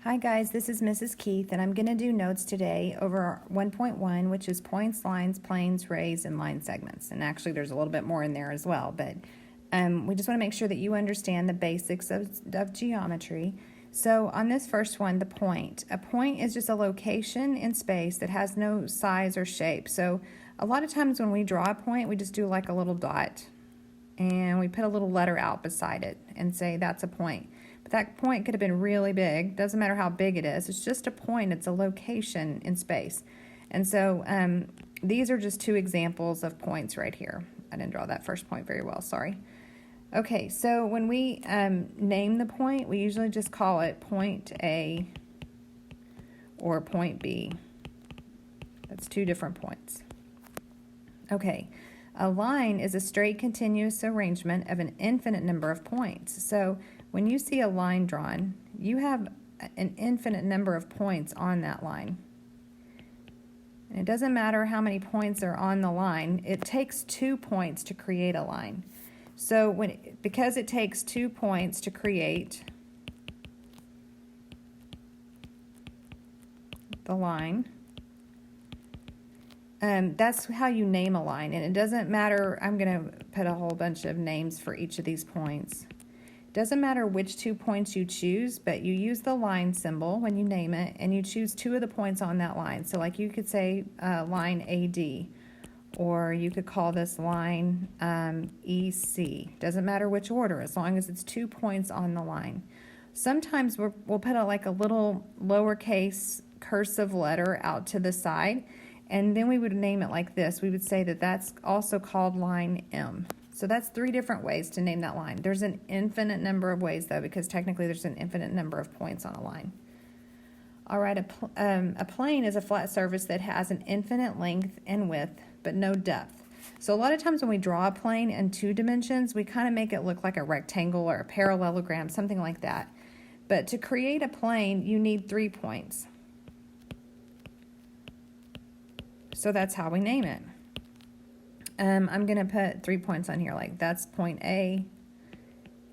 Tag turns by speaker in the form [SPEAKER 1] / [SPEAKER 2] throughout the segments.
[SPEAKER 1] Hi guys, this is Mrs. Keith, and I'm going to do notes today over 1.1, which is points, lines, planes, rays, and line segments. And actually there's a little bit more in there as well, but we just want to make sure that you understand the basics of geometry. So on this first one, the point. A point is just a location in space that has no size or shape. So a lot of times when we draw a point, we just do like a little dot, and we put a little letter out beside it and say that's a point. But that point could have been really big. Doesn't matter how big it is. It's just a point. It's a location in space. And so these are just two examples of points right here. I didn't draw that first point very well, sorry. Okay, so when we name the point, we usually just call it point A or point B. That's two different points. Okay. A line is a straight continuous arrangement of an infinite number of points. So when you see a line drawn, you have an infinite number of points on that line. And it doesn't matter how many points are on the line, it takes 2 points to create a line. So because it takes 2 points to create the line, that's how you name a line. And it doesn't matter, I'm going to put a whole bunch of names for each of these points. It doesn't matter which 2 points you choose, but you use the line symbol when you name it, and you choose 2 of the points on that line. So like you could say line AD, or you could call this line EC. Doesn't matter which order, as long as it's 2 points on the line. Sometimes we'll put like a little lowercase cursive letter out to the side, and then we would name it like this. We would say that that's also called line M. So that's 3 different ways to name that line. There's an infinite number of ways, though, because technically there's an infinite number of points on a line. All right, a plane is a flat surface that has an infinite length and width, but no depth. So a lot of times when we draw a plane in 2 dimensions, we kind of make it look like a rectangle or a parallelogram, something like that. But to create a plane, you need 3 points. So that's how we name it. I'm going to put 3 points on here, like that's point A,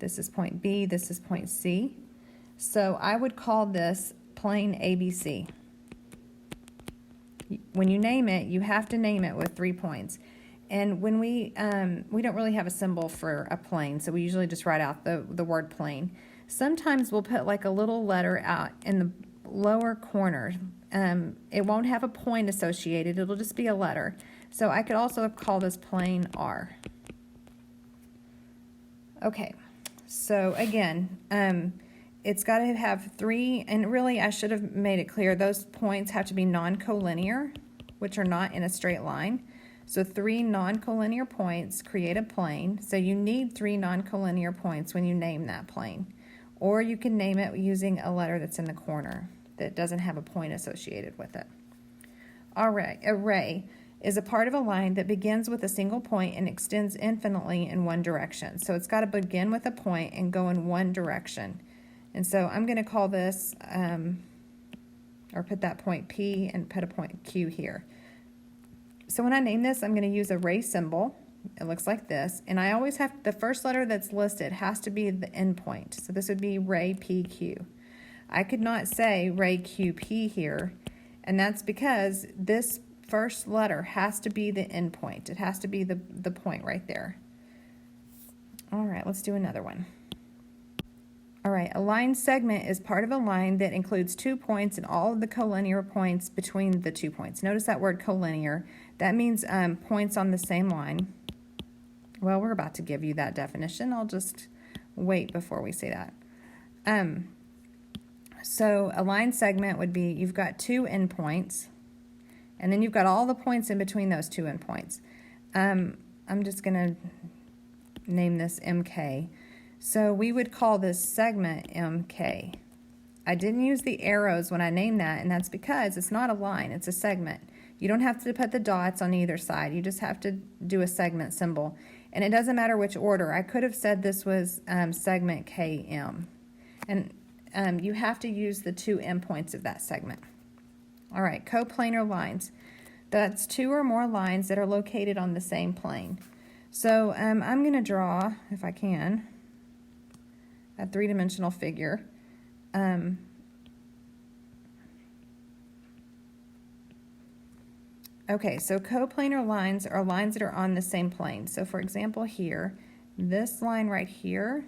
[SPEAKER 1] this is point B, this is point C. So I would call this plane ABC. When you name it, you have to name it with 3 points. And when we don't really have a symbol for a plane, so we usually just write out the word plane. Sometimes we'll put like a little letter out in the lower corner. It won't have a point associated, it'll just be a letter. So I could also call this plane R. Okay, so again, it's got to have 3, and really I should have made it clear, those points have to be non-collinear, which are not in a straight line. So 3 non-collinear points create a plane, so you need 3 non-collinear points when you name that plane. Or you can name it using a letter that's in the corner that doesn't have a point associated with it. All right, a ray is a part of a line that begins with a single point and extends infinitely in one direction. So it's got to begin with a point and go in one direction. And so I'm going to call this, or put that point P and put a point Q here. So when I name this, I'm going to use a ray symbol. It looks like this. And I always have, the first letter that's listed has to be the end point. So this would be ray PQ. I could not say ray QP here, and that's because this first letter has to be the end point. It has to be the point right there. All right, let's do another one. All right, a line segment is part of a line that includes 2 points and all of the collinear points between the 2 points. Notice that word collinear. That means points on the same line. Well, we're about to give you that definition. I'll just wait before we say that. So a line segment would be, you've got 2 endpoints, and then you've got all the points in between those 2 endpoints. I'm just going to name this MK. So we would call this segment MK. I didn't use the arrows when I named that, and that's because it's not a line, it's a segment. You don't have to put the dots on either side. You just have to do a segment symbol. And it doesn't matter which order. I could have said this was segment KM. And you have to use the 2 endpoints of that segment. All right, coplanar lines. That's 2 or more lines that are located on the same plane. So I'm going to draw, if I can, a 3-dimensional figure. Okay, so coplanar lines are lines that are on the same plane. So for example here, this line right here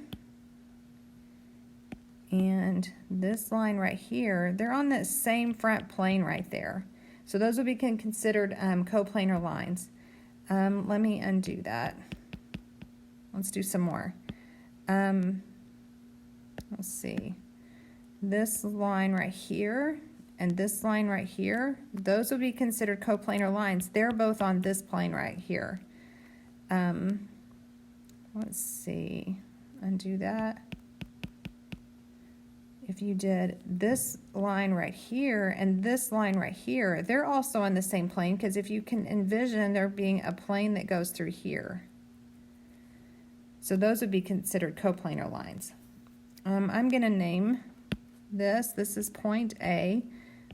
[SPEAKER 1] and this line right here, they're on the same front plane right there. So those would be considered coplanar lines. Let me undo that. Let's do some more. Let's see. This line right here and this line right here, those would be considered coplanar lines. They're both on this plane right here. Let's see, undo that. If you did this line right here and this line right here, they're also on the same plane, because if you can envision there being a plane that goes through here. So those would be considered coplanar lines. I'm going to name this. This is point A,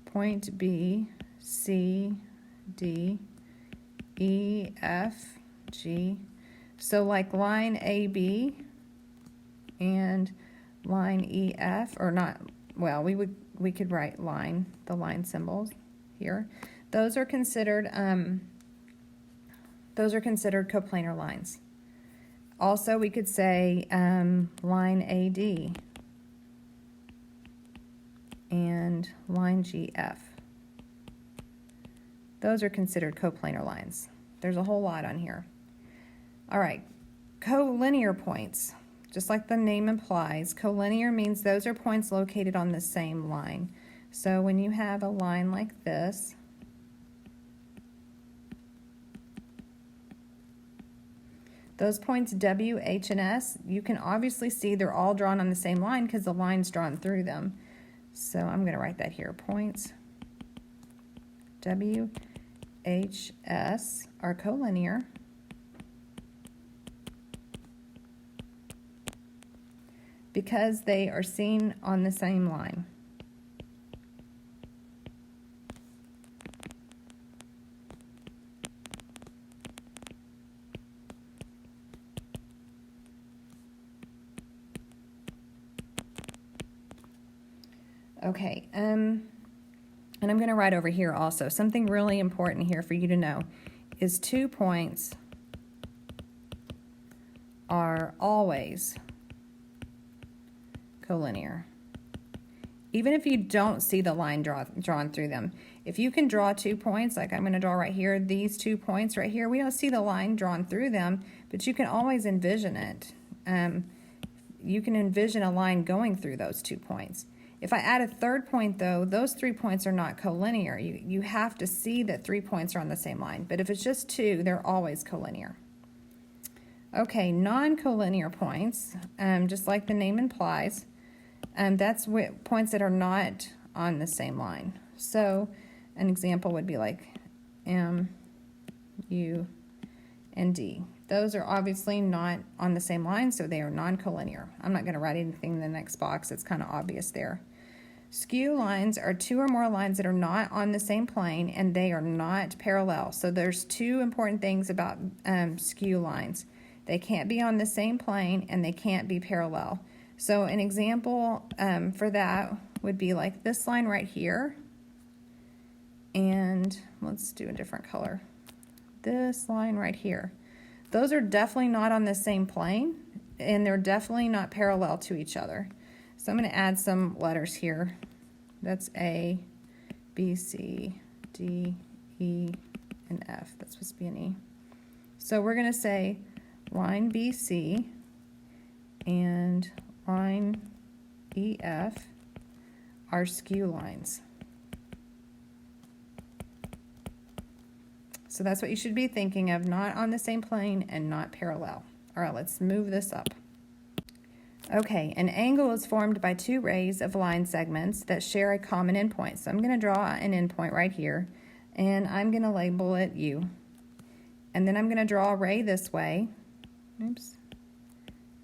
[SPEAKER 1] point B, C, D, E, F, G. So like line AB and line EF, or not, well, we could write line, the line symbols here. Those are considered coplanar lines. Also, we could say line AD and line GF. Those are considered coplanar lines. There's a whole lot on here. All right, collinear points. Just like the name implies, collinear means those are points located on the same line. So when you have a line like this, those points W, H, and S, you can obviously see they're all drawn on the same line because the line's drawn through them. So I'm going to write that here. Points W, H, S are collinear because they are seen on the same line. Okay, and I'm going to write over here also. Something really important here for you to know is 2 points are always collinear. Even if you don't see the line drawn through them. If you can draw 2 points, like I'm going to draw right here, these 2 points right here, we don't see the line drawn through them, but you can always envision it. You can envision a line going through those 2 points. If I add a third point, though, those 3 points are not collinear. You have to see that 3 points are on the same line. But if it's just 2, they're always collinear. Okay, non-collinear points, just like the name implies, that's points that are not on the same line. So an example would be like M, U, and D. Those are obviously not on the same line, so they are non-collinear. I'm not going to write anything in the next box. It's kind of obvious there. Skew lines are 2 or more lines that are not on the same plane, and they are not parallel. So there's 2 important things about skew lines. They can't be on the same plane, and they can't be parallel. So an example for that would be like this line right here. And let's do a different color. This line right here. Those are definitely not on the same plane, and they're definitely not parallel to each other. So I'm going to add some letters here. That's A, B, C, D, E, and F. That's supposed to be an E. So we're going to say line BC and line EF are skew lines. So that's what you should be thinking of, not on the same plane and not parallel. All right, let's move this up. Okay, an angle is formed by 2 rays of line segments that share a common endpoint. So I'm going to draw an endpoint right here, and I'm going to label it U. And then I'm going to draw a ray this way. Oops.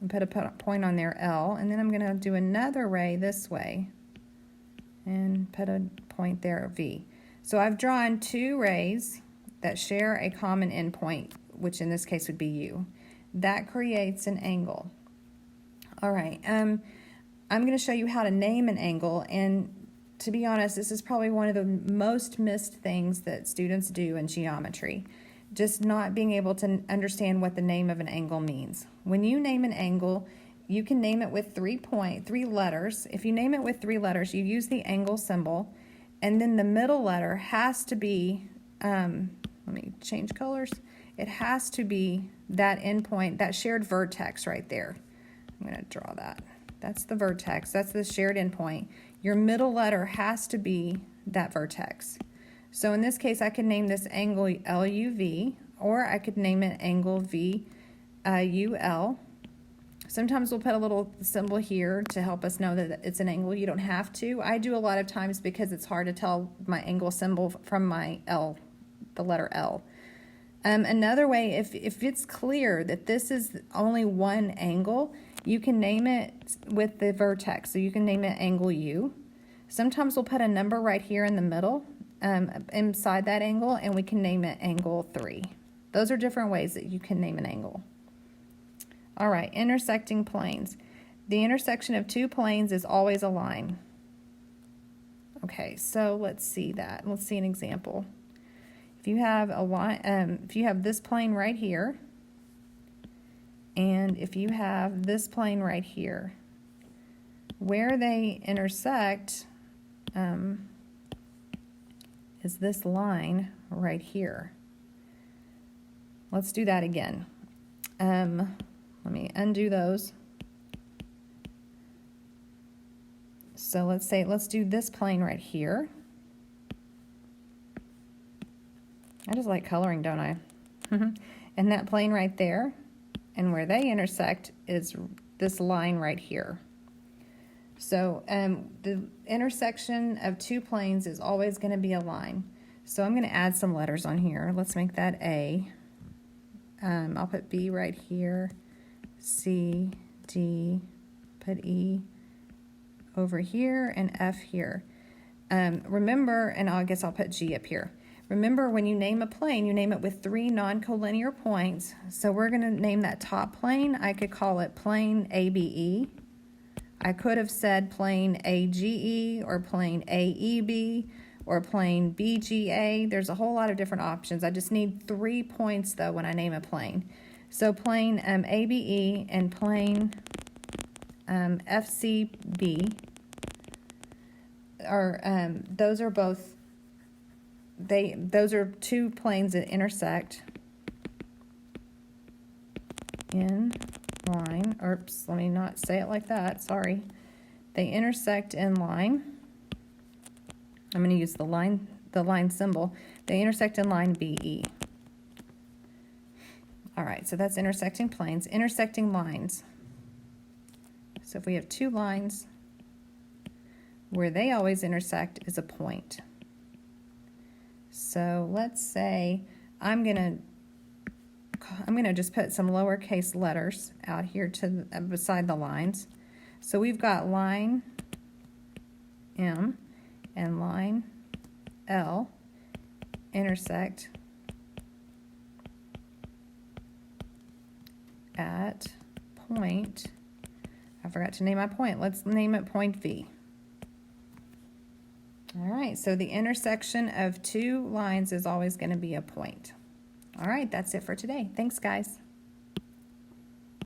[SPEAKER 1] And put a point on there, L. And then I'm going to do another ray this way and put a point there, V. So I've drawn 2 rays that share a common endpoint, which in this case would be U. That creates an angle. All right, I'm going to show you how to name an angle, and to be honest, this is probably one of the most missed things that students do in geometry. Just not being able to understand what the name of an angle means. When you name an angle, you can name it with 3 letters. If you name it with 3 letters, you use the angle symbol, and then the middle letter has to be, let me change colors. It has to be that endpoint, that shared vertex right there. I'm going to draw that. That's the vertex. That's the shared endpoint. Your middle letter has to be that vertex. So in this case, I could name this angle LUV, or I could name it angle VUL. Sometimes we'll put a little symbol here to help us know that it's an angle. You don't have to. I do a lot of times because it's hard to tell my angle symbol from my L, the letter L. Another way, if it's clear that this is only one angle, you can name it with the vertex. So you can name it angle U. Sometimes we'll put a number right here in the middle inside that angle, and we can name it angle 3. Those are different ways that you can name an angle. All right, intersecting planes. The intersection of 2 planes is always a line. Okay, so let's see that. Let's see an example. If you have a line, if you have this plane right here, and if you have this plane right here, where they intersect is this line right here. Let's do that again. Let me undo those. So let's do this plane right here. I just like coloring, don't I? And that plane right there, and where they intersect is this line right here. So the intersection of 2 planes is always going to be a line. So I'm going to add some letters on here. Let's make that A. I'll put B right here, C, D, put E over here, and F here. Remember, and I guess I'll put G up here. Remember, when you name a plane, you name it with 3 non-collinear points. So we're going to name that top plane. I could call it plane ABE. I could have said plane AGE, or plane AEB, or plane BGA. There's a whole lot of different options. I just need 3 points, though, when I name a plane. So plane ABE and plane FCB are, those are both, those are 2 planes that intersect in line. Oops, let me not say it like that, sorry. They intersect in line. I'm going to use the line symbol. They intersect in line BE. All right, so that's intersecting planes. Intersecting lines. So if we have 2 lines, where they always intersect is a point. So let's say I'm gonna just put some lowercase letters out here beside the lines. So we've got line M and line L intersect at point, I forgot to name my point. Let's name it point V. All right, so the intersection of 2 lines is always going to be a point. All right, that's it for today. Thanks, guys.